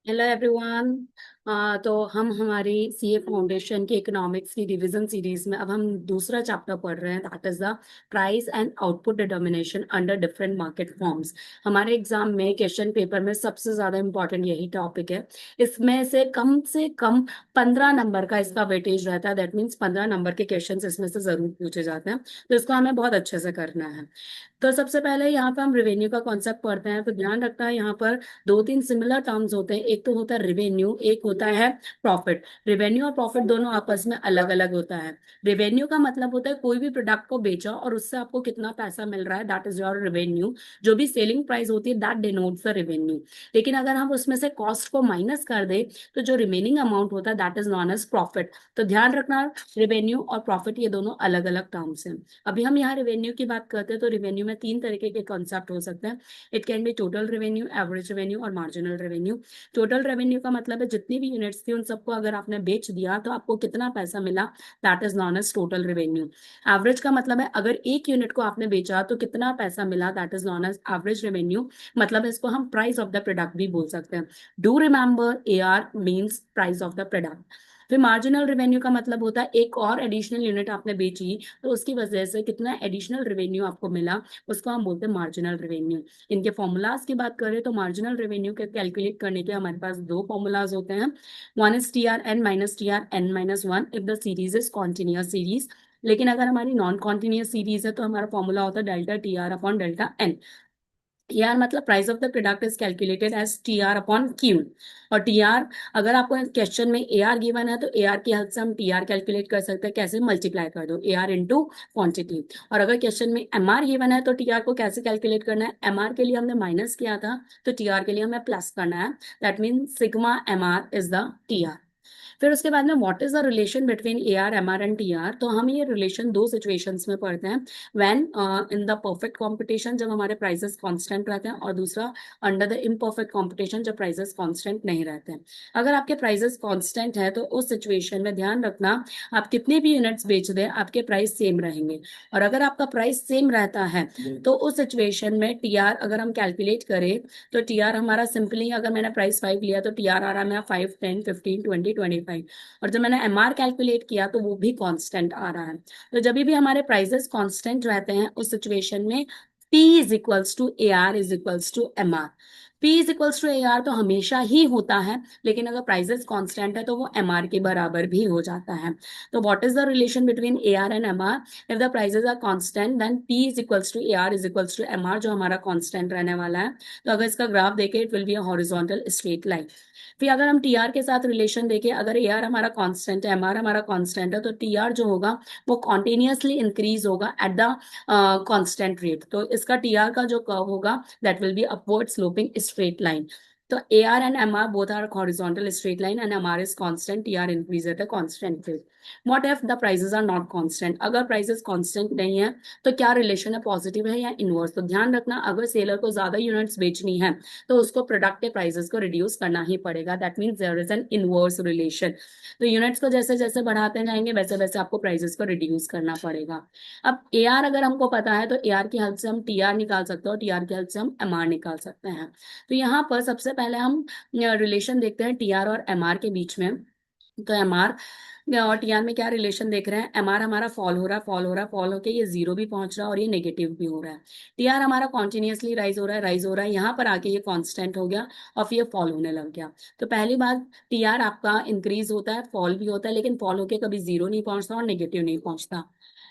Hello everyone. तो हम हमारी सीए फाउंडेशन की इकोनॉमिक्स की रिवीजन सीरीज में अब हम दूसरा चैप्टर पढ़ रहे हैं, that is the price and output determination under different market forms. हमारे एग्जाम में क्वेश्चन पेपर में सबसे ज्यादा इंपॉर्टेंट यही टॉपिक है। इसमें से कम 15 नंबर का इसका वेटेज रहता है, दैट मीन्स 15 नंबर के क्वेश्चन इसमें से जरूर पूछे जाते हैं। तो इसको हमें बहुत अच्छे से करना है। तो सबसे पहले यहाँ पे हम रेवेन्यू का कॉन्सेप्ट पढ़ते हैं। तो ध्यान रखना है, यहाँ पर दो तीन सिमिलर टर्म्स होते हैं। एक तो होता है रेवेन्यू, एक होता है प्रॉफिट। रेवेन्यू और प्रॉफिट दोनों आपस में अलग अलग होता है। रेवेन्यू का मतलब होता है कोई भी प्रोडक्ट को बेचा और उससे आपको कितना पैसा मिल रहा है, दैट इज योर रेवेन्यू। जो भी सेलिंग प्राइस होती है दैट डिनोट्स द रेवेन्यू। लेकिन अगर हम उसमें से कॉस्ट को माइनस कर दे तो जो रिमेनिंग अमाउंट होता है that is known as profit. तो ध्यान रखना, रेवेन्यू और प्रॉफिट ये दोनों अलग अलग टर्म्स हैं। अभी हम यहाँ रेवेन्यू की बात करते हैं तो रेवेन्यू में तीन तरीके के कॉन्सेप्ट हो सकते हैं। It can be total revenue, average revenue और मार्जिनल रेवेन्यू। टोटल रेवेन्यू का मतलब है जितनी भी यूनिट्स थी उन सबको अगर आपने बेच दिया तो आपको कितना पैसा मिला, that is known as total revenue. Average का मतलब है अगर एक यूनिट को आपने बेचा तो कितना पैसा मिला, that is known as average revenue. मतलब इसको हम प्राइस ऑफ द प्रोडक्ट भी बोल सकते हैं। Do remember, A R means price of the product. फिर मार्जिनल रेवेन्यू का मतलब होता है एक और एडिशनल यूनिट आपने बेची तो उसकी वजह से कितना एडिशनल रेवेन्यू आपको मिला, उसको हम बोलते हैं मार्जिनल रेवेन्यू। इनके फॉर्मूलाज की बात करें तो मार्जिनल रेवेन्यू के कैलकुलेट करने के हमारे पास दो फॉर्मूलाज होते हैं। One is T R N minus T R N minus one if the series is continuous series. लेकिन अगर हमारी नॉन कॉन्टिन्यूअस सीरीज है तो हमारा फॉर्मूला होता है delta T R upon delta N. TR मतलब price of the product is calculated as T R upon Q. और टीआर, अगर आपको क्वेश्चन में ए आर गिवन है तो ए आर की हेल्प से हम टी आर कैलकुलेट कर सकते हैं। कैसे? मल्टीप्लाई कर दो ए आर इंटू क्वांटिटी। और अगर क्वेश्चन में एम आर गिवन है तो टी आर को कैसे कैलकुलेट करना है? एम आर के लिए हमने माइनस किया था तो टी आर के लिए हमें प्लस करना है। That mean sigma M R is the T R. फिर उसके बाद में what is the relation between A R M R and T R. तो हम ये रिलेशन दो सिचुएशंस में पढ़ते हैं। When in the perfect competition, जब हमारे प्राइसेस कांस्टेंट रहते हैं, और दूसरा अंडर द इम्परफेक्ट कंपटीशन, जब प्राइसेस कांस्टेंट नहीं रहते हैं। अगर आपके प्राइसेस कांस्टेंट है तो उस सिचुएशन में ध्यान रखना, आप कितने भी यूनिट्स बेच दें आपके प्राइस सेम रहेंगे। और अगर आपका प्राइस सेम रहता है तो उस सिचुएशन में टी आर अगर हम कैलकुलेट करें तो टी आर हमारा सिंपली, अगर मैंने प्राइस 5 लिया तो टी आर आ रहा है मेरा 5, 10, 15, 20, 25। और जब मैंने एम आर कैलकुलेट किया तो वो भी कांस्टेंट आ रहा है। तो जब भी हमारे प्राइसेस कांस्टेंट रहते हैं उस सिचुएशन में P is equals to A R is equals to M R. P is equals to A R तो हमेशा ही होता है, लेकिन अगर प्राइसेस कांस्टेंट है तो वो एम आर के बराबर भी हो जाता है। तो what is the relation between A R and M R? If the prices are constant then P is equals to A R is equals to M R, जो हमारा कांस्टेंट रहने वाला है। तो अगर इसका ग्राफ देखें it will be a horizontal straight line. फिर अगर हम टीआर के साथ रिलेशन देखें, अगर ए आर हमारा कांस्टेंट है, एम आर हमारा कांस्टेंट है, तो टीआर जो होगा वो कॉन्टिन्यूसली इंक्रीज होगा एट द कांस्टेंट रेट। तो इसका टीआर का जो कर्व होगा that will be upward sloping straight line. तो A R and M R both are horizontal straight line and M R is constant, T R increase at a constant rate. What if the prices are not constant? अगर prices constant नहीं है तो क्या relation है, positive है या inverse? तो ध्यान रखना, अगर सेलर को ज्यादा यूनिट्स बेचनी है तो उसको प्रोडक्ट के प्राइसेस को रिड्यूस करना ही पड़ेगा। That means there is an inverse relation. तो यूनिट्स को जैसे जैसे बढ़ाते जाएंगे वैसे वैसे आपको प्राइसेस को रिड्यूस करना पड़ेगा। अब ए आर अगर हमको पता है तो ए आर की हेल्प से हम टी आर निकाल सकते हैं और टी आर की हेल्प से हम एम आर निकाल सकते हैं। तो यहाँ पर सबसे पहले हम रिलेशन देखते हैं टी आर और एम आर के बीच में। तो एम आर और टीआर में क्या रिलेशन देख रहे हैं? एमआर हमारा फॉल हो रहा है, फॉल हो रहा है, फॉल होके ये जीरो भी पहुंच रहा है और ये नेगेटिव भी हो रहा है। टीआर हमारा कॉन्टिन्यूसली राइज हो रहा है, राइज हो रहा है, यहाँ पर आके ये कांस्टेंट हो गया और फिर ये फॉल होने लग गया। तो पहली बात, टीआर आपका इंक्रीज होता है, फॉल भी होता है, लेकिन फॉल होके कभी जीरो नहीं पहुंचता और नेगेटिव नहीं पहुंचता।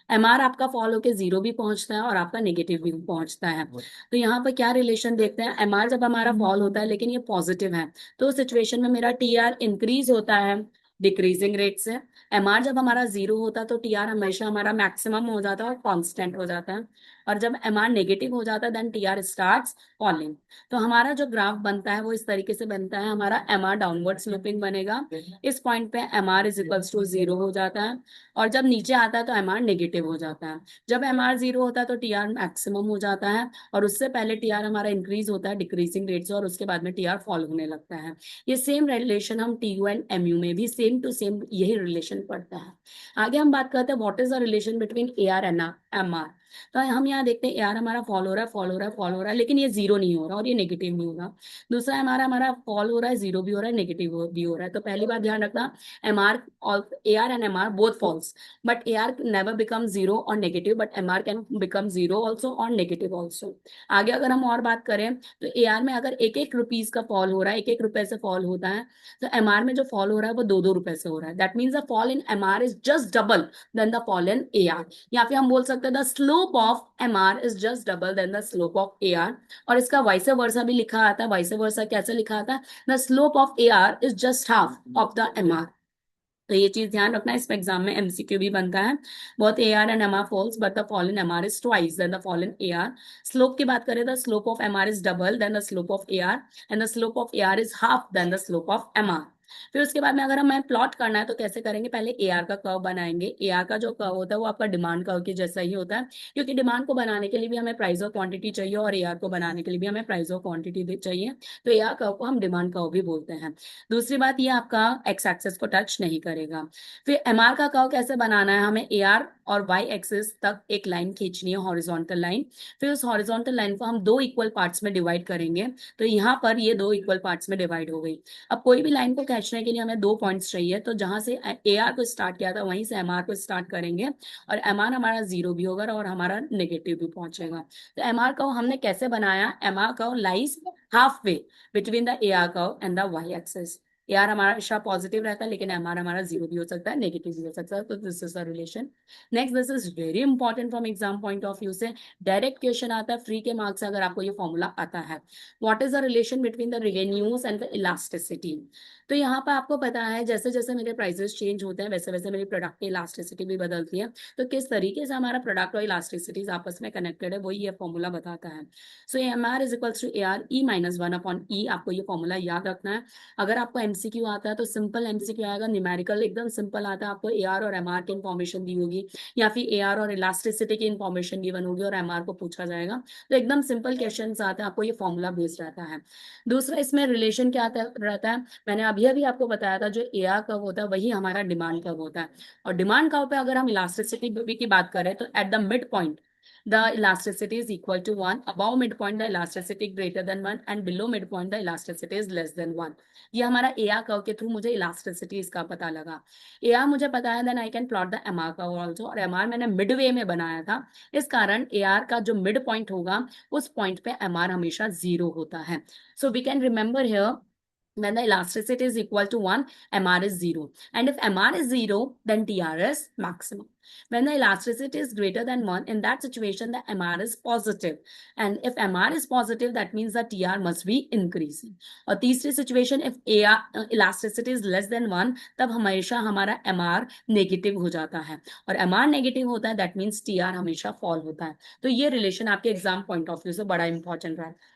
एमआर आपका फॉल होके जीरो भी पहुंचता है और आपका नेगेटिव भी पहुंचता है। तो यहाँ पर क्या रिलेशन देखते हैं? एमआर जब हमारा फॉल होता है लेकिन ये पॉजिटिव है तो सिचुएशन में मेरा टीआर इंक्रीज होता है डिक्रीजिंग रेट से। एमआर जब हमारा जीरो होता है तो टीआर हमेशा हमारा मैक्सिमम हो जाता है और कांस्टेंट हो जाता है। और जब एमआर नेगेटिव हो जाता है देन टीआर स्टार्ट्स फॉलिंग। तो हमारा जो ग्राफ बनता है वो इस तरीके से बनता है, हमारा एमआर डाउनवर्ड स्लोपिंग बनेगा। इस पॉइंट पे MR is equals to zero हो जाता है और जब नीचे आता है तो एमआर नेगेटिव हो जाता है। जब एमआर जीरो होता है तो टीआर मैक्सिमम हो जाता है और उससे पहले टीआर हमारा इंक्रीज होता है डिक्रीजिंग रेट से और उसके बाद में टीआर फॉल होने लगता है। ये सेम रिलेशन हम T U and M U में भी सेम टू सेम यही रिलेशन पड़ता है। आगे हम बात करते हैं what is the relation between A R and M R. तो हम यहाँ देखते हैं यार हमारा फॉल हो रहा है, फॉल हो रहा है, फॉल हो रहा है, लेकिन ये जीरो नहीं हो रहा और ये नेगेटिव नहीं हो रहा। दूसरा हमारा हमारा फॉल हो रहा है, जीरो भी हो रहा है, नेगेटिव भी हो रहा है। तो पहली बात ध्यान रखना, MR और AR and MR both falls, but AR never becomes zero or negative, but MR can become zero also or negative also। आगे अगर हम और बात करें तो AR में अगर एक एक रुपीज का फॉल हो रहा है, एक एक रुपए से फॉल होता है, तो MR में जो फॉल हो रहा है वो दो दो रुपए से हो रहा है। That means the fall in MR is just double than the fall in AR। या फिर हम बोल सकते हैं the slope of MR is just double than the slope of AR। और इसका वाइस वर्सा भी लिखा आता है। वाइस वर्सा कैसे लिखा आता है? The slope of AR is just half of the MR। तो ये चीज ध्यान रखना, इसमें एग्जाम में MCQ भी बनता है। बहुत AR and MR falls but the fall in MR is twice than the fall in AR। Slope की बात करें, the slope of MR is double than the slope of AR and the slope of AR is half than the slope of MR। फिर उसके बाद में अगर हमें plot करना है तो कैसे करेंगे? पहले AR का कर्व बनाएंगे। AR का जो कर्व होता है वो आपका डिमांड कर्व के जैसा ही होता है, क्योंकि डिमांड को बनाने के लिए भी हमें प्राइस और क्वांटिटी चाहिए और AR को बनाने के लिए भी हमें प्राइस और क्वांटिटी चाहिए। तो AR कर्व को हम डिमांड कर्व भी बोलते हैं। दूसरी बात, ये आपका एक्स एक्सेस को टच नहीं करेगा। फिर MR का कर्व कैसे बनाना है? हमें AR और Y एक्सिस तक एक लाइन खींचनी है, हॉरिजॉन्टल लाइन। फिर उस हॉरिजॉन्टल लाइन को हम दो इक्वल पार्ट्स में डिवाइड करेंगे। तो यहाँ पर ये दो इक्वल पार्ट्स में डिवाइड हो गई। अब कोई भी लाइन को खींचने के लिए हमें दो पॉइंट्स चाहिए, तो जहां से AR को स्टार्ट किया था वहीं से MR को स्टार्ट करेंगे और MR हमारा जीरो भी होगा और हमारा नेगेटिव भी पहुंचेगा। तो MR कर्व हमने कैसे बनाया? MR curve lies half way between the AR curve and the Y axis. AR हमारा हमेशा पॉजिटिव रहता है, लेकिन MR हमारा जीरो भी हो सकता है, नेगेटिव भी हो सकता है। तो this is the relation. Next, this is very important from exam point of view से। डायरेक्ट क्वेश्चन आता है फ्री के मार्क्स से, अगर आपको ये फॉर्मूला आता है। What is the relation between the revenues and the elasticity? तो यहाँ पर आपको पता है जैसे जैसे मेरे प्राइसेस चेंज होते हैं वैसे वैसे मेरी प्रोडक्ट की इलास्टिसिटी भी बदलती है। तो किस तरीके से हमारा प्रोडक्ट और इलास्टिसिटीज आपस में कनेक्टेड है वही ये फॉर्मूला बताता है। So MR is equals to AR E minus one upon E। आपको ये फॉर्मूला याद रखना है। अगर आपको MCQ आता है तो सिंपल MCQ आएगा, न्यूमेरिकल एकदम सिंपल आता है। आपको AR और MR की इन्फॉर्मेशन दी होगी या फिर AR और इलास्टिसिटी की इन्फॉर्मेशन गिवन होगी और MR को पूछा जाएगा। तो एकदम सिंपल क्वेश्चन आते हैं, आपको ये फॉर्मूला बेस्ड रहता है। दूसरा, इसमें रिलेशन क्या रहता है? मैंने अभी अभी आपको बताया था, जो AR कर्व होता है वही हमारा डिमांड कर्व होता है। और डिमांड कर्व पे अगर हम इलास्टिसिटी की बात करें तो at the mid point the elasticity is equal to 1, above midpoint the elasticity greater than 1 and below midpoint the elasticity is less than 1। ये हमारा AR कर्व के थ्रू मुझे इलास्टिसिटी इसका पता लगा। AR मुझे पता है, then I can plot the MR curve also. और MR मैंने मिडवे में बनाया था, इस कारण AR का जो मिड पॉइंट होगा उस पॉइंट पे MR हमेशा जीरो होता है। So we can remember here, when the elasticity is equal to 1, MR is 0. And if MR is 0, then TR is maximum. When the elasticity is greater than 1, in that situation, the MR is positive. And if MR is positive, that means the TR must be increasing. और तीसरी situation, if elasticity is less than 1, तब हमेशा हमारा MR negative हो जाता है। और MR negative होता है, that means TR हमेशा फॉल होता है। तो ये रिलेशन आपके एग्जाम पॉइंट ऑफ व्यू से बड़ा इंपॉर्टेंट रहा है।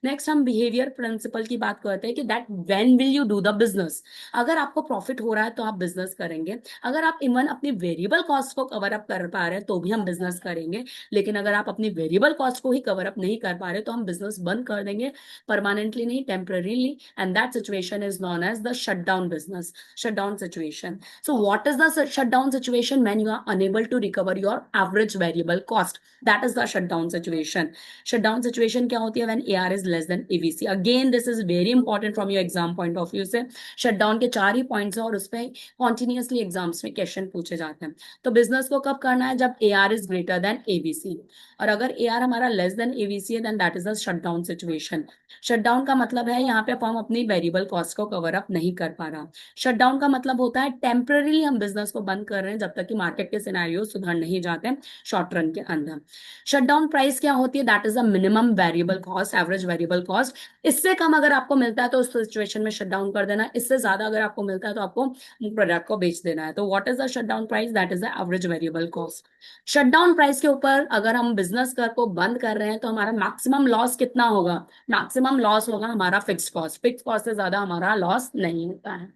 नेक्स्ट, हम बिहेवियर प्रिंसिपल की बात करते हैं कि that when will you do the business. अगर आपको प्रॉफिट हो रहा है तो आप बिजनेस करेंगे। अगर आप इवन अपनी वेरिएबल कॉस्ट को कवर अप कर पा रहे हैं तो भी हम बिजनेस करेंगे। लेकिन अगर आप अपनी वेरिएबल कॉस्ट को ही कवर अप नहीं कर पा रहे तो हम बिजनेस बंद कर देंगे, परमानेंटली नहीं, temporarily. And that situation is known as the shut down business, shut down situation. So what is the shut down situation? When you are unable to recover your average variable cost, that is the shut down situation. Shutdown situation क्या होती है? When AR is less than ABC। Again this is very important from your exam point of view से। शटडाउन के चार ही points हैं और उस पर कॉन्टिन्यूसली एग्जाम्स में क्वेश्चन पूछे जाते हैं। तो बिजनेस को कब करना है? जब AR is greater than ABC। और अगर AR हमारा लेस देन ABC है then that is the shutdown situation. Shutdown का मतलब है यहाँ पे फॉर्म अपनी वेरिएबल कॉस्ट को कवर अप नहीं कर पा रहा। शटडाउन का मतलब होता है टेम्पररी हम बिजनेस को बंद कर रहे हैं जब तक कि मार्केट के सिनेरियो सुधर नहीं जाते शॉर्ट रन के अंदर। शटडाउन प्राइस क्या होती है? That is a minimum variable cost, average variable cost. इससे कम अगर आपको मिलता है तो उस सिचुएशन में शटडाउन कर देना, इससे ज्यादा अगर आपको मिलता है तो आपको प्रोडक्ट को बेच देना है। तो what is the shutdown price? That is the average variable cost. Shutdown price के ऊपर अगर हम बिजनेस को बंद कर रहे हैं तो हमारा मैक्सिमम लॉस कितना होगा? मैक्सिमम लॉस होगा हमारा फिक्स कॉस्ट। फिक्स कॉस्ट से ज्यादा हमारा लॉस नहीं होता है।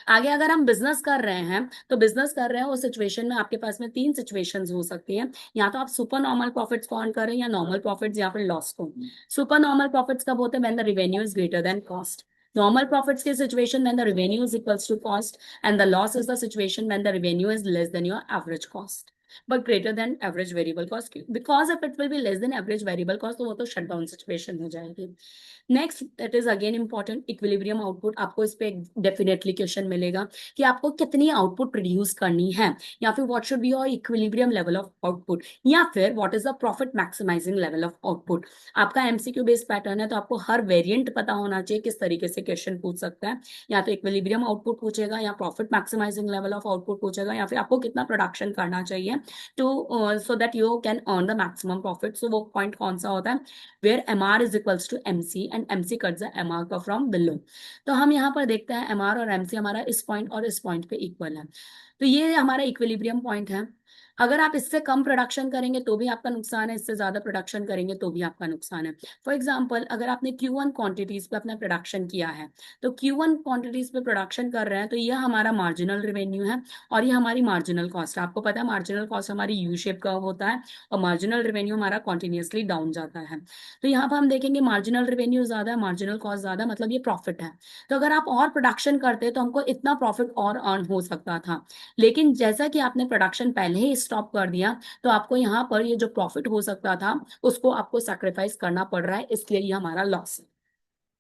आगे अगर हम बिजनेस कर रहे हैं तो बिजनेस कर रहे हैं उस सिचुएशन में आपके पास में तीन सिचुएशंस हो सकती हैं। या तो आप सुपर नॉर्मल प्रॉफिट्स को अर्न करें या नॉर्मल प्रॉफिट्स या फिर लॉस को। सुपर नॉर्मल प्रॉफिट्स कब होते हैं? When the revenue is greater than cost. Normal profits की situation when the revenue is equals to cost and the loss is the situation when the revenue is less than your average cost. But greater than average variable cost, because of it will be less than average variable cost, तो वो तो shut down situation हो जाएगी। Next that is again important, equilibrium output. आपको इस पे definitely question मिलेगा कि आपको कितनी आउटपुट प्रोड्यूस करनी है, या फिर what should be your equilibrium level of output, या फिर what is the profit maximising level of output. आपका एमसीक्यू बेस्ड पैटर्न है, तो आपको हर वेरिएंट पता होना चाहिए किस तरीके से क्वेश्चन पूछ सकता है। या तो इक्विलिब्रियम आउटपुट पूछेगा, या profit maximising level of output पूछेगा, या फिर आपको कितना प्रोडक्शन करना चाहिए to so that you can earn the maximum profit. So वो पॉइंट कौन सा होता है, where MR is equals to MC and MC cuts the MR का फ्रॉम बिलो। तो हम यहाँ पर देखते हैं MR और MC हमारा इस पॉइंट और इस पॉइंट पे इक्वल है, तो ये हमारा इक्विलिब्रियम पॉइंट है। अगर आप इससे कम प्रोडक्शन करेंगे तो भी आपका नुकसान है, इससे ज्यादा प्रोडक्शन करेंगे तो भी आपका नुकसान है। फॉर एग्जांपल, अगर आपने Q1 क्वांटिटीज पे अपना प्रोडक्शन किया है, तो Q1 क्वांटिटीज पे प्रोडक्शन कर रहे हैं, तो यह हमारा मार्जिनल रेवेन्यू है और ये हमारी मार्जिनल कॉस्ट है। आपको पता है मार्जिनल कॉस्ट हमारी यू शेप का होता है और मार्जिनल रेवेन्यू हमारा कॉन्टिन्यूसली डाउन जाता है। तो यहाँ पर हम देखेंगे मार्जिनल रेवेन्यू ज्यादा है, मार्जिनल कॉस्ट ज्यादा, मतलब ये प्रॉफिट है। तो अगर आप और प्रोडक्शन करते तो हमको इतना प्रॉफिट और अर्न हो सकता था, लेकिन जैसा कि आपने प्रोडक्शन पहले ही स्टॉप कर दिया, तो आपको यहाँ पर ये जो प्रॉफिट हो सकता था उसको आपको सैक्रिफाइस करना पड़ रहा है, इसलिए ये हमारा लॉस है।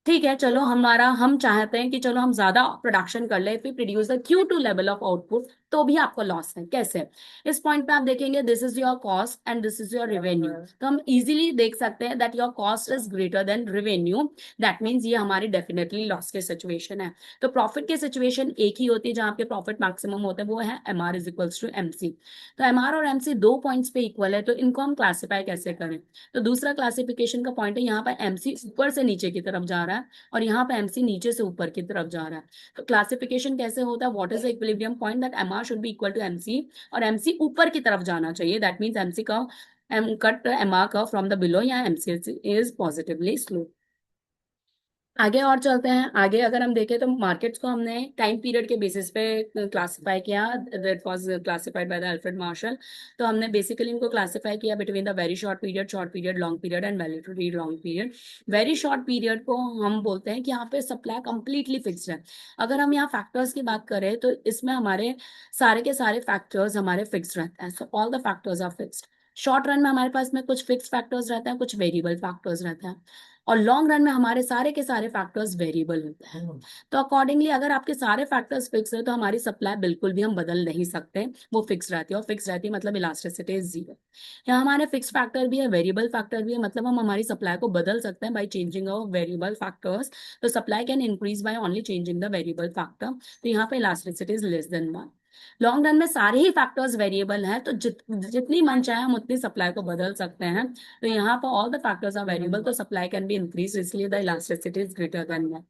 ठीक है, चलो हम चाहते हैं कि चलो हम ज्यादा प्रोडक्शन कर ले, फिर produce the Q2 level of output, तो भी आपको लॉस है। कैसे? इस पॉइंट पे आप देखेंगे this is your cost and this is your revenue, तो हम इजीली देख सकते हैं that your cost is greater then revenue, that means ये हमारी डेफिनेटली लॉस की सिचुएशन है। तो प्रॉफिट की सिचुएशन एक ही होती है जहां पे प्रॉफिट मैक्सिमम होता है, वो है MR is equals to MC। तो MR और MC दो पॉइंट्स पे इक्वल है, तो इनको हम क्लासीफाई कैसे करें? तो दूसरा क्लासिफिकेशन का पॉइंट है, यहाँ पर MC ऊपर से नीचे की तरफ जा रहा है और यहाँ पे MC नीचे से ऊपर की तरफ जा रहा है। तो क्लासिफिकेशन कैसे होता है, what is the equilibrium point, that MR should be equal to MC और MC ऊपर की तरफ जाना चाहिए, दैट मीन्स MC का कट MR का फ्रॉम द बिलो, या MC इज पॉजिटिवली स्लो। आगे और चलते हैं। आगे अगर हम देखें तो मार्केट्स को हमने टाइम पीरियड के बेसिस पे क्लासिफाई किया, that was classified by the Alfred Marshall. तो हमने बेसिकली इनको क्लासिफाई किया between the very short period, long period and very long period. Very short period को हम बोलते हैं कि यहाँ पे सप्लाई कंप्लीटली फिक्स्ड है। अगर हम यहाँ फैक्टर्स की बात करें तो इसमें हमारे सारे के सारे फैक्टर्स हमारे फिक्स्ड रहते हैं, so all the factors are fixed. Short run में हमारे पास में कुछ फिक्स फैक्टर्स रहते हैं, कुछ वेरिएबल फैक्टर्स रहते हैं, और लॉन्ग रन में हमारे सारे के सारे फैक्टर्स वेरिएबल होते हैं। तो अकॉर्डिंगली अगर आपके सारे फैक्टर्स फिक्स है तो हमारी सप्लाई बिल्कुल भी हम बदल नहीं सकते, वो फिक्स रहती है, और फिक्स रहती है मतलब इलास्टिसिटी इज जीरो। यहाँ हमारे फिक्स फैक्टर भी है, वेरिएबल फैक्टर भी है, मतलब हम हमारी सप्लाई को बदल सकते हैं by changing of variable factors. तो supply can increase by only changing the variable factor, तो यहाँ पे elasticity is less than 1। Long run में सारे ही फैक्टर्स वेरिएबल हैं, तो जितनी मन चाहे हम उतनी सप्लाई को बदल सकते हैं। तो यहाँ पर all the factors are variable, तो सप्लाई कैन बी इंक्रीज, इसलिए the elasticity is greater than 1।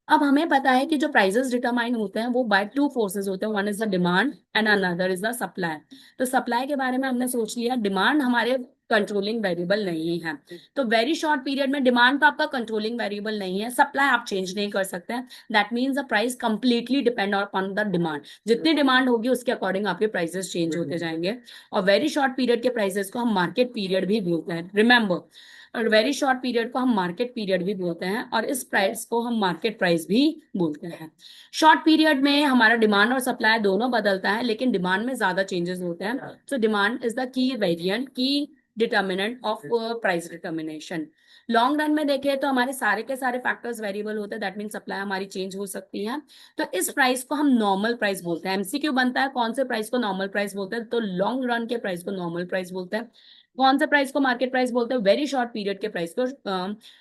अब हमें पता है कि जो प्राइसेस डिटरमाइन होते हैं वो बाय टू फोर्सेस होते हैं, one is the demand and another is the supply. तो सप्लाई के बारे में हमने सोच लिया, डिमांड हमारे कंट्रोलिंग वेरिएबल नहीं है। तो वेरी शॉर्ट पीरियड में डिमांड तो आपका कंट्रोलिंग वेरिएबल नहीं है, सप्लाई आप चेंज नहीं कर सकते हैं, that means the price completely depend on the demand. जितनी डिमांड होगी उसके अकॉर्डिंग आपके प्राइसेस चेंज होते जाएंगे। और वेरी शॉर्ट पीरियड के प्राइसेस को हम मार्केट पीरियड भी बोलते हैं, रिमेंबर। और वेरी शॉर्ट पीरियड को हम मार्केट पीरियड भी बोलते हैं, और इस प्राइस को हम मार्केट प्राइस भी बोलते हैं। शॉर्ट पीरियड में हमारा डिमांड और सप्लाई दोनों बदलता है, लेकिन डिमांड में ज्यादा चेंजेस होते हैं। So demand is the key variant, key determinant of price determination. Long run में देखें तो हमारे सारे के सारे फैक्टर्स वेरिएबल होते हैं, दैट मीन सप्लाई हमारी चेंज हो सकती है। तो इस प्राइस को हम नॉर्मल प्राइस बोलते हैं। MCQ बनता है कौन से प्राइस को नॉर्मल प्राइस बोलते हैं, तो लॉन्ग रन के प्राइस को नॉर्मल प्राइस बोलते हैं। कौन से प्राइस को मार्केट प्राइस बोलते हैं, वेरी शॉर्ट पीरियड के प्राइस को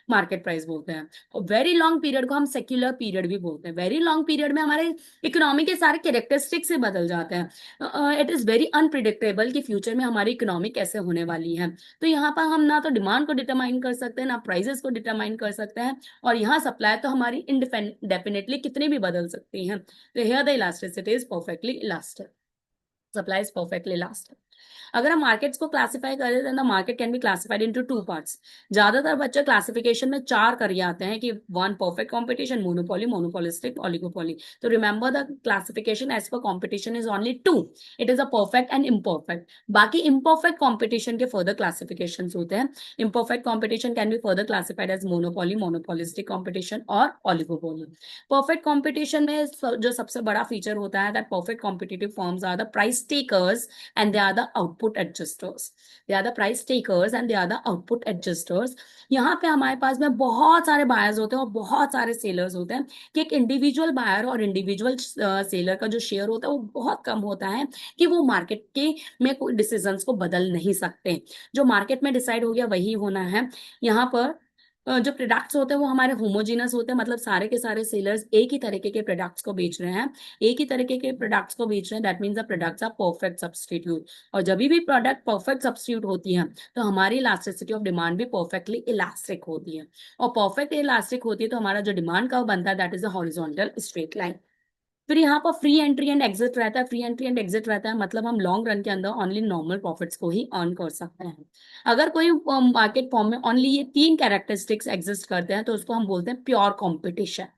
मार्केट प्राइस बोलते हैं। और वेरी लॉन्ग पीरियड को हम सेक्युलर पीरियड भी बोलते हैं। वेरी लॉन्ग पीरियड में हमारे इकोनॉमी के सारे कैरेक्टरिस्टिक्स से बदल जाते हैं, इट इज वेरी अनप्रिडिक्टेबल कि फ्यूचर में हमारी इकोनॉमी कैसे होने वाली है। तो यहाँ पर हम ना तो डिमांड को डिटरमाइन कर सकते हैं, ना प्राइसेस को डिटरमाइन कर सकते हैं, और यहाँ सप्लाई तो हमारी इंडेफिनेटली कितनी भी बदल सकती है। तो here the elasticity is perfectly elastic, supply is perfectly elastic. अगर हम मार्केट्स को क्लासिफाई करें तो the market can be classified into two parts. ज्यादातर बच्चे क्लासिफिकेशन में चार कर आते हैं कि one perfect competition, monopoly, monopolistic, oligopoly. तो remember the classification as per competition is only two, it is a perfect and imperfect. बाकी इम्परफेक्ट कंपटीशन के फर्दर क्लासिफिकेशन होते हैं। Imperfect competition can be further classified as monopoly, monopolistic competition और oligopoly. Perfect competition में जो सबसे बड़ा feature होता है that perfect competitive firms are the price takers and they are the the output adjusters, they are the price takers and they are the output adjusters. यहाँ पे हमारे पास में बहुत सारे बायर्स होते हैं और बहुत सारे सेलर्स होते हैं कि एक इंडिविजुअल बायर और इंडिविजुअल सेलर का जो शेयर होता है वो बहुत कम होता है कि वो मार्केट के में कोई डिसीजंस को बदल नहीं सकते। जो मार्केट में डिसाइड हो गया वही होना है। यहाँ पर जो प्रोडक्ट्स होते हैं वो हमारे होमोजीनस होते हैं, मतलब सारे के सारे सेलर्स एक ही तरीके के प्रोडक्ट्स को बेच रहे हैं, एक ही तरीके के प्रोडक्ट्स को बेच रहे हैं। That means the products are perfect substitute. और जब भी प्रोडक्ट परफेक्ट सब्स्टिट्यूट होती है तो हमारी इलास्टिसिटी ऑफ डिमांड भी परफेक्टली इलास्टिक होती है। और परफेक्ट इलास्टिक होती है तो हमारा जो डिमांड कर्व बनता है that is a horizontal straight line. फिर यहाँ पर फ्री एंट्री एंड एग्जिट रहता है। फ्री एंट्री एंड एग्जिट रहता है मतलब हम लॉन्ग रन के अंदर ओनली नॉर्मल प्रॉफिट्स को ही अर्न कर सकते हैं। अगर कोई मार्केट फॉर्म में ओनली ये तीन कैरेक्टरिस्टिक्स एग्जिस्ट करते हैं तो उसको हम बोलते हैं प्योर कंपटीशन।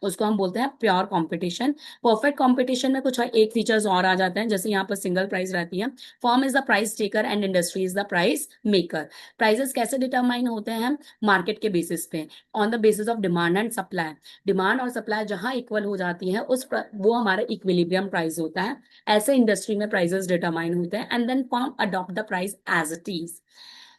उसको हम बोलते हैं प्योर कंपटीशन। परफेक्ट कंपटीशन में कुछ एक फीचर्स और आ जाते हैं, जैसे यहाँ पर सिंगल प्राइस रहती है। Firm is the price taker and industry is the price maker. Prices कैसे डिटरमाइन होते हैं? मार्केट के बेसिस पे, on the basis of demand and supply. Demand और सप्लाई जहां इक्वल हो जाती है वो हमारा इक्विलिब्रियम प्राइस होता है। ऐसे इंडस्ट्री में प्राइसेस डिटरमाइन होते हैं and then firm adopt the price as it is.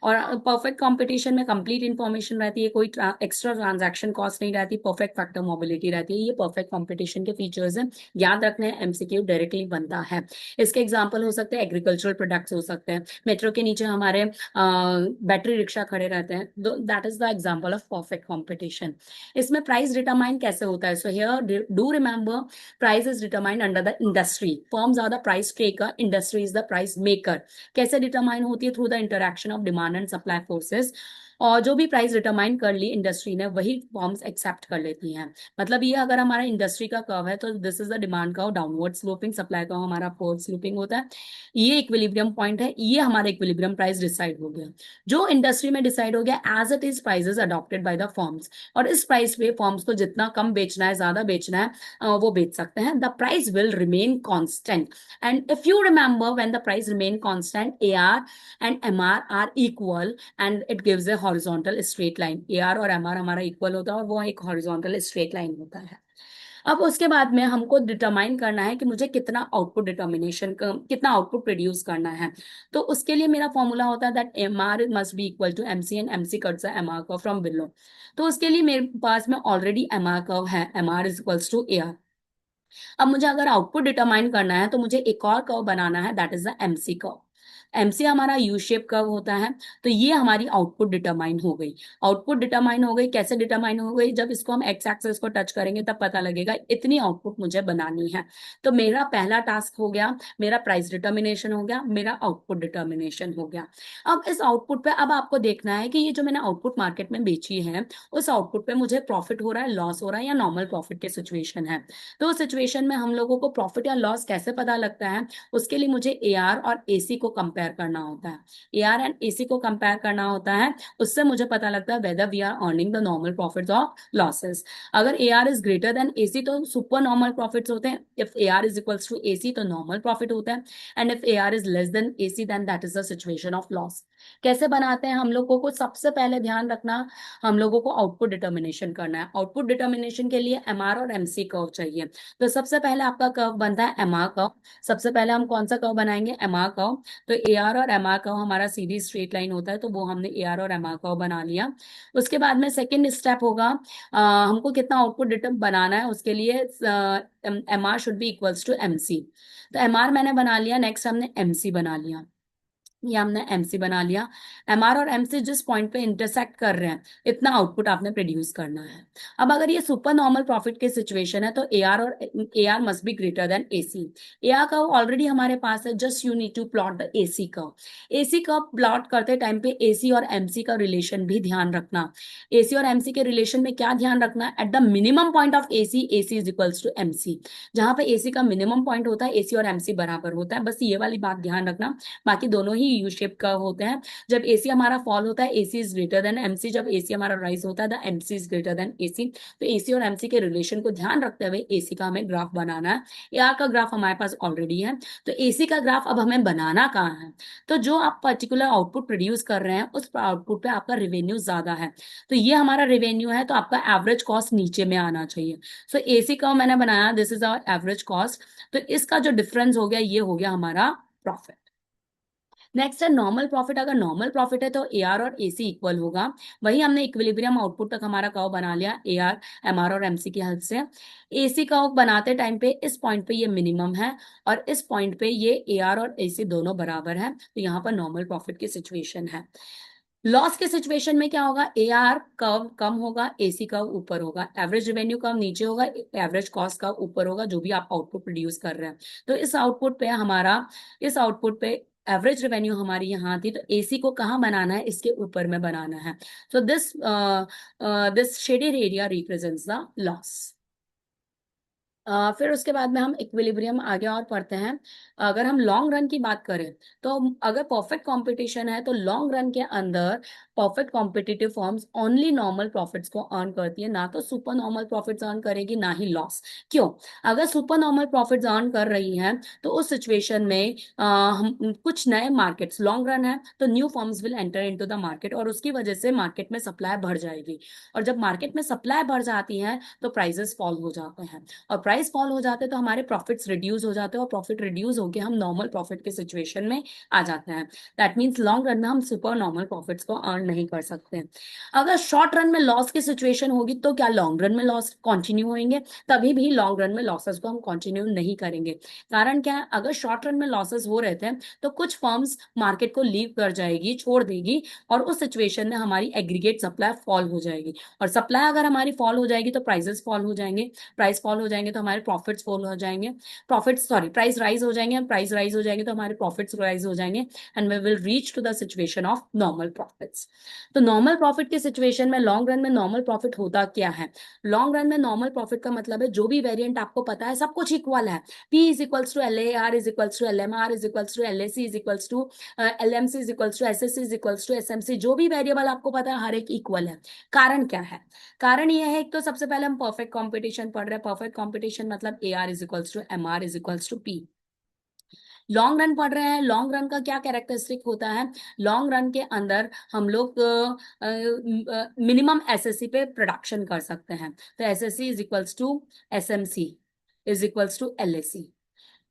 और परफेक्ट कंपटीशन में कंप्लीट इंफॉर्मेशन रहती है, कोई एक्स्ट्रा ट्रांजैक्शन कॉस्ट नहीं रहती, परफेक्ट फैक्टर मोबिलिटी रहती है। ये परफेक्ट कंपटीशन के फीचर्स हैं, याद रखने हैं, एमसीक्यू डायरेक्टली बनता है। इसके एग्जांपल हो सकते हैं एग्रीकल्चरल प्रोडक्ट्स हो सकते हैं, मेट्रो के नीचे हमारे बैटरी रिक्शा खड़े रहते हैं, that is the example of perfect competition. इसमें प्राइस डिटरमाइन कैसे होता है? So here do remember price is determined under the industry. Firms are the price taker, industry is the price maker. कैसे determine होती है? Through the interaction of demand and supply forces. और जो भी price determine कर ली industry ने वही forms accept कर लेती हैं। मतलब ये अगर हमारा इंडस्ट्री का कर्व है तो this is the demand curve downward sloping, supply curve हमारा अपवर्ड स्लोपिंग होता है। ये इक्विलिब्रियम पॉइंट है, ये हमारा इक्विलिब्रियम प्राइस डिसाइड हो गया। जो इंडस्ट्री में डिसाइड हो गया as it is prices adopted by the firms. और इस प्राइस पे फॉर्म्स को जितना कम बेचना है ज्यादा बेचना है वो बेच सकते हैं। The price will remain constant. And if you remember when the price remain constant, AR and MR are equal and it gives a horizontal straight line। AR और MR हमारा इक्वल होता है और वो एक हॉरिजॉन्टल स्ट्रेट लाइन होता है। अब उसके बाद में हमको डिटरमाइन करना है कि मुझे कितना आउटपुट डिटर्मिनेशन कितना आउटपुट प्रोड्यूस करना है। तो उसके लिए मेरा फॉर्मूला होता है that MR must be equal to MC and MC cuts MR curve from below. तो उसके लिए मेरे पास में ऑलरेडी MR कर्व है, MR is equals to AR। अब मुझे अगर आउटपुट डिटरमाइन करना है तो मुझे एक और कर्व बनाना है, that is the MC curve. MC हमारा यू शेप कर्व होता है। तो ये हमारी आउटपुट डिटरमाइन हो गई। आउटपुट डिटरमाइन हो गई, कैसे डिटरमाइन हो गई? जब इसको हम एक्स एक्सेस को टच करेंगे तब पता लगेगा इतनी आउटपुट मुझे बनानी है। तो मेरा पहला टास्क हो गया, मेरा प्राइस डिटर्मिनेशन हो गया, मेरा आउटपुट डिटर्मिनेशन हो गया। अब इस आउटपुट पे अब आपको देखना है कि ये जो मैंने आउटपुट मार्केट में बेची है उस आउटपुट पे मुझे प्रॉफिट हो रहा है, लॉस हो रहा है या नॉर्मल प्रॉफिट की सिचुएशन है। तो उस सिचुएशन में हम लोगों को प्रॉफिट या लॉस कैसे पता लगता है? उसके लिए मुझे AR और AC को कंपेयर करना होता है। AR एंड AC को कंपेयर करना होता है, उससे मुझे पता लगता है whether we are earning the normal profits और लॉसेस। अगर AR is greater than AC तो सुपर नॉर्मल प्रॉफिट्स होते हैं। If AR is equals to AC तो नॉर्मल प्रॉफिट होता है। And if AR is less than AC then that is the situation of loss. कैसे बनाते हैं? हम लोगों को सबसे पहले ध्यान रखना, हम लोगों को आउटपुट डिटर्मिनेशन करना है। आउटपुट डिटर्मिनेशन के लिए MR और MC कर्व चाहिए। तो सबसे पहले आपका कर्व बनता है MR कर्व। सबसे पहले हम कौन सा कर्व बनाएंगे? MR curve. तो AR और MR कर्व हमारा सीधी स्ट्रेट लाइन होता है, तो वो हमने AR और MR कर्व बना लिया। उसके बाद में सेकेंड स्टेप होगा, हमको कितना आउटपुट डिटर्म बनाना है उसके लिए MR should be equals to MC। तो MR मैंने बना लिया, नेक्स्ट हमने MC बना लिया। ये हमने MC बना लिया। MR और MC जिस पॉइंट पे इंटरसेक्ट कर रहे हैं इतना आउटपुट आपने प्रोड्यूस करना है। अब अगर ये सुपर नॉर्मल प्रॉफिट की सिचुएशन है तो AR must be greater than AC। AR curve already हमारे पास है, just you need to plot the AC curve. AC curve plot करते टाइम पे AC और MC का रिलेशन भी ध्यान रखना। AC और MC के रिलेशन में क्या ध्यान रखना? At the minimum point of AC is equals to MC। जहां पे AC का मिनिमम पॉइंट होता है AC और MC बराबर होता है, बस ये वाली बात ध्यान रखना। बाकी दोनों ही यू शेप का होते हैं। जब AC हमारा फॉल होता है AC is greater then MC, जब AC हमारा राइज होता है the MC is greater than AC। तो AC और MC के रिलेशन को ध्यान रखते हुए AC का हमें ग्राफ बनाना है। AR का ग्राफ हमारे पास ऑलरेडी है, तो AC का ग्राफ अब हमें बनाना कहाँ है? तो जो आप पर्टिकुलर आउटपुट प्रोड्यूस कर रहे हैं उस आउटपुट पे आपका रेवेन्यू ज्यादा है, तो ये हमारा रेवेन्यू है, तो आपका एवरेज कॉस्ट नीचे में आना चाहिए। सो AC का मैंने बनाया, this is our average cost. तो इसका जो डिफरेंस हो गया ये हो गया हमारा प्रॉफिट। नेक्स्ट है नॉर्मल प्रॉफिट। अगर नॉर्मल प्रॉफिट है तो AR और AC इक्वल होगा। वही हमने इक्विलिब्रियम आउटपुट तक हमारा कर्व बना लिया AR, MR और MC की हेल्प से। AC कर्व बनाते टाइम पे इस पॉइंट पे ये मिनिमम है और इस पॉइंट पे ये AR और AC दोनों बराबर है, तो यहाँ पर नॉर्मल प्रॉफिट की सिचुएशन है। लॉस के सिचुएशन में क्या होगा, AR कर्व कम होगा, AC कर्व ऊपर होगा, एवरेज रेवेन्यू कर्व नीचे होगा, एवरेज कॉस्ट कर्व ऊपर होगा, जो भी आप आउटपुट प्रोड्यूस कर रहे हैं। तो इस आउटपुट पे एवरेज रेवेन्यू हमारी यहाँ थी, तो AC को कहाँ बनाना है, इसके ऊपर में बनाना है। So this shaded area represents the loss. फिर उसके बाद में हम इक्विलिब्रियम आगे और पढ़ते हैं। अगर हम लॉन्ग रन की बात करें तो अगर परफेक्ट कंपटीशन है तो लॉन्ग रन के अंदर perfect competitive firms only normal profits को अर्न करती है, ना तो सुपर नॉर्मल प्रॉफिट्स अर्न करेगी, ना ही लॉस। क्यों? अगर सुपर नॉर्मल प्रॉफिट्स अर्न कर रही हैं तो उस सिचुएशन में हम कुछ नए मार्केट्स, लॉन्ग रन है तो new firms will enter into the market और उसकी वजह से मार्केट में सप्लाई बढ़ जाएगी। और जब मार्केट में सप्लाई बढ़ जाती है तो प्राइसेस फॉल हो जाते हैं, और प्राइस फॉल हो जाते हैं तो हमारे प्रॉफिट्स रिड्यूस हो जाते हैं, और प्रॉफिट रिड्यूस होकर हम नॉर्मल प्रॉफिट के सिचुएशन में आ जाते हैं। दैट मीन्स लॉन्ग रन में हम सुपर नॉर्मल प्रॉफिट्स को अर्न नहीं कर सकते। अगर शॉर्ट रन में लॉस की सिचुएशन होगी तो क्या लॉन्ग रन में लॉस कंटिन्यू होंगे? तभी भी लॉन्ग रन में लॉसेस को हम कंटिन्यू नहीं करेंगे। कारण क्या है, अगर शॉर्ट रन में लॉसेस हो रहे थे तो कुछ फर्म्स मार्केट को लीव कर जाएगी, छोड़ देगी, और उस सिचुएशन में हमारी एग्रीगेट सप्लाई फॉल हो जाएगी, और सप्लाई अगर हमारी फॉल हो जाएगी तो प्राइसेस फॉल हो जाएंगे, प्राइस फॉल हो जाएंगे तो हमारे प्रॉफिट्स फॉल हो जाएंगे, प्राइस राइज हो जाएंगे, प्राइस राइज हो जाएंगे तो हमारे प्रॉफिट्स राइज हो जाएंगे, and we will reach to the situation of normal profits. तो नॉर्मल प्रॉफिट की सिचुएशन में लॉन्ग रन में नॉर्मल प्रॉफिट होता क्या है? लॉन्ग रन में नॉर्मल प्रॉफिट का मतलब है जो भी वेरिएंट आपको पता है सब कुछ इक्वल है। P is equals to LA, R is equals to LM, R is equals to LAC is equals to LMC is equals to SSC is equals to SMC, जो भी वेरिएबल आपको पता है हर एक इक्वल है। कारण क्या है? कारण यह है, एक तो सबसे पहले हम परफेक्ट कंपटीशन पढ़ रहे हैं। परफेक्ट कंपटीशन मतलब AR is equals to MR is equals to P। Long run पढ़ रहे हैं, लॉन्ग रन का क्या कैरेक्टरिस्टिक होता है? लॉन्ग रन के अंदर हम लोग मिनिमम SSC पे प्रोडक्शन कर सकते हैं, तो SSC is equals to SMC is equals to LAC।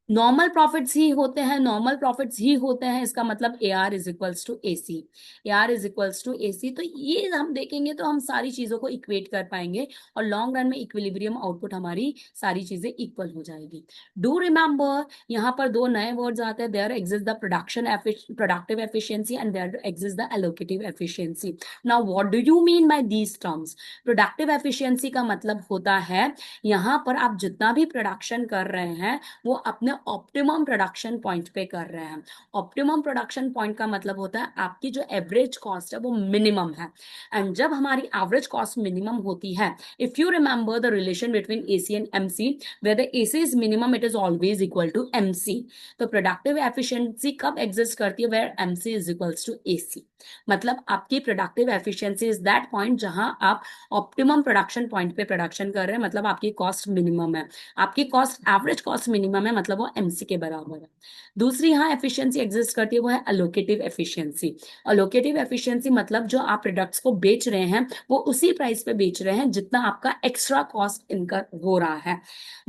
Normal profits ही होते हैं, नॉर्मल प्रॉफिट्स ही होते हैं, इसका मतलब AR is equals to AC, AR is equals to AC। तो ये हम देखेंगे तो हम सारी चीजों को इक्वेट कर पाएंगे, और लॉन्ग रन में इक्विलिब्रियम आउटपुट हमारी सारी चीजें इक्वल हो जाएगी। डू रिमेंबर, यहाँ पर दो नए वर्ड्स आते हैं, there exist the productive efficiency and there exist the allocative efficiency. Now what do you mean by these terms? Productive efficiency का मतलब होता है यहाँ पर आप जितना भी प्रोडक्शन कर रहे हैं वो अपने ऑप्टिमम प्रोडक्शन पॉइंट पे कर रहे हैं। ऑप्टिमम प्रोडक्शन पॉइंट का मतलब होता है आपकी जो एवरेज कॉस्ट है वो मिनिमम है, एंड जब हमारी एवरेज कॉस्ट मिनिमम होती है, if you remember the relation between AC and MC, where the AC is minimum it is always equal to MC। तो प्रोडक्टिव एफिशिएंसी कब एग्जिस्ट करती है? Where MC is equals to AC। मतलब आपकी productive efficiency is that point जहां आप optimum production point पे production कर रहे हैं, मतलब आपकी कॉस्ट मिनिमम है, आपकी कॉस्ट एवरेज कॉस्ट मिनिमम है, मतलब वो MC के बराबर है। दूसरी यहाँ एफिशिएंसी एग्जिस्ट करती है वो है अलोकेटिव एफिशिएंसी। अलोकेटिव एफिशिएंसी मतलब जो आप प्रोडक्ट्स को बेच रहे हैं वो उसी प्राइस पे बेच रहे हैं जितना आपका एक्स्ट्रा कॉस्ट इनकर हो रहा है।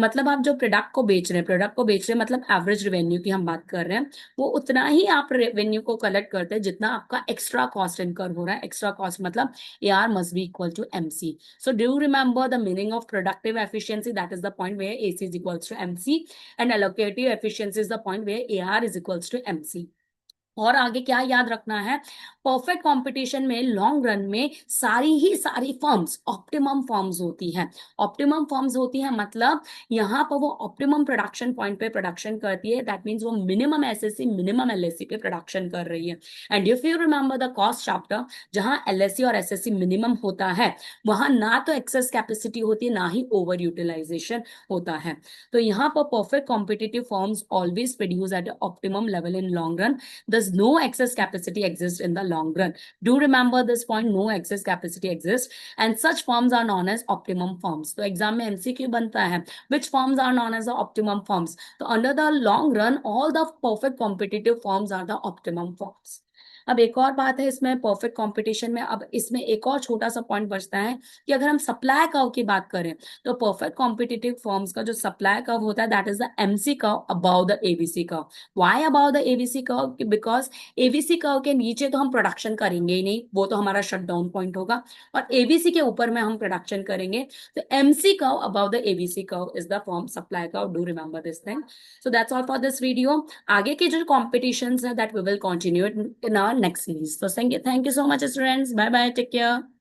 मतलब आप जो प्रोडक्ट को बेच रहे हैं मतलब एवरेज रेवेन्यू की हम बात कर रहे हैं, वो उतना ही आप रेवेन्यू को कलेक्ट करते हैं जितना आपका एक्स्ट्रा कॉस्ट इनकर हो रहा है। एक्स्ट्रा कॉस्ट मतलब AR must be equal to MC. So do you remember the meaning of productive efficiency? That is the point where AC is equals to MC, and allocative efficiency is the point where AR is equals to MC. और आगे क्या याद रखना है? Perfect competition में long run में सारी ही सारी फर्म्स ऑप्टिमम फर्म्स होती हैं। ऑप्टिमम फर्म्स होती हैं मतलब यहाँ पर वो ऑप्टिमम प्रोडक्शन पॉइंट पे प्रोडक्शन करती है, दैट मीन्स वो मिनिमम SSC मिनिमम LAC पे प्रोडक्शन कर रही है। And if you remember the cost chapter, जहां LAC और SSC मिनिमम होता है वहां ना तो एक्सेस कैपेसिटी होती है ना ही ओवर यूटिलाइजेशन होता है। तो यहाँ पर perfect competitive firms always produce at optimum level in long run. Thus, no excess capacity exists in the long run. Do remember this point, no excess capacity exists, and such firms are known as optimum firms. तो exam में MCQ बनता है, which firms are known as the optimum firms? तो under the long run, all the perfect competitive firms are the optimum firms. अब एक और बात है इसमें परफेक्ट कंपटीशन में, अब इसमें एक और छोटा सा पॉइंट बचता है कि अगर हम सप्लाई कर्व की बात करें तो परफेक्ट कॉम्पिटिटिव फर्म्स का जो सप्लाई कर्व होता है that is the MC curve above the AVC curve. Why about the AVC curve? Because ABC curve के नीचे तो हम प्रोडक्शन करेंगे ही नहीं, वो तो हमारा शट डाउन पॉइंट होगा, और एबीसी के ऊपर में हम प्रोडक्शन करेंगे। तो MC curve above the AVC curve is the firm supply curve, do remember this thing. So that's all for this video. आगे के जो कॉम्पिटिशन है that we will continue in our next series. तो thank you so much students, bye bye, take care.